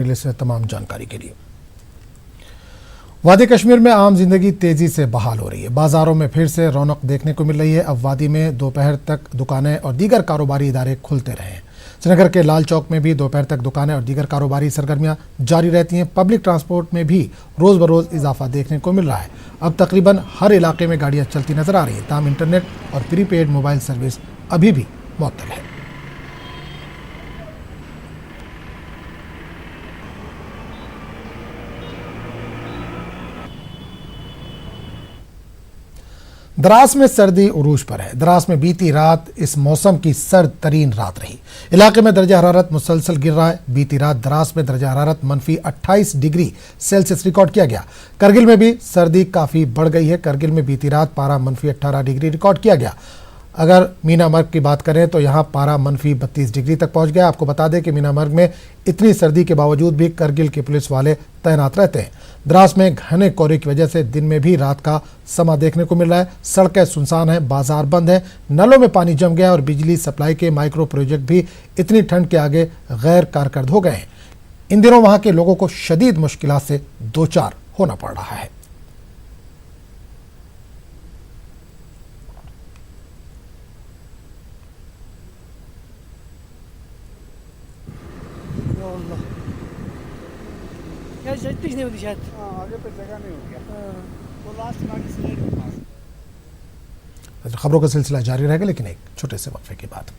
से तमाम जानकारी के लिए। वादी कश्मीर में आम जिंदगी तेजी से बहाल हो रही है। बाजारों में फिर से रौनक देखने को मिल रही है। अब वादी में दोपहर तक दुकानें और दीगर कारोबारी इदारे खुलते रहे हैं। श्रीनगर के लाल चौक में भी दोपहर तक दुकानें और दीगर कारोबारी सरगर्मियां जारी रहती हैं। पब्लिक ट्रांसपोर्ट में भी रोज बरोज इजाफा देखने को मिल रहा है। अब तकरीबन हर इलाके में गाड़ियां चलती नजर आ रही हैं। ताहम इंटरनेट और प्रीपेड मोबाइल सर्विस अभी भी मुअत्तल है। द्रास में सर्दी उरूज पर है। द्रास में बीती रात इस मौसम की सर्द तरीन रात रही। इलाके में दर्जा हरारत मुसलसल गिर रहा है। बीती रात द्रास में दर्जा हरारत -28 डिग्री सेल्सियस रिकॉर्ड किया गया। करगिल में भी सर्दी काफी बढ़ गई है। करगिल में बीती रात पारा -18 डिग्री रिकॉर्ड किया गया। अगर मीनामर्ग की बात करें तो यहाँ पारा -32 डिग्री तक पहुंच गया। आपको बता दें कि मीनामर्ग में इतनी सर्दी के बावजूद भी करगिल के पुलिस वाले तैनात रहते हैं। द्रास में घने कोहरे की वजह से दिन में भी रात का समा देखने को मिल रहा है। सड़कें सुनसान हैं, बाजार बंद हैं, नलों में पानी जम गया और बिजली सप्लाई के माइक्रो प्रोजेक्ट भी इतनी ठंड के आगे गैर कारकर्द हो गए हैं। इन दिनों वहां के लोगों को शदीद मुश्किलात से दो चार होना पड़ रहा है। यार पिच नहीं होती शायद। आगे पे जगह नहीं हो गया। वो लास्ट नाली स्लेट के पास। खबरों का सिलसिला जारी रहेगा, लेकिन एक छोटे से वक्फे के बाद।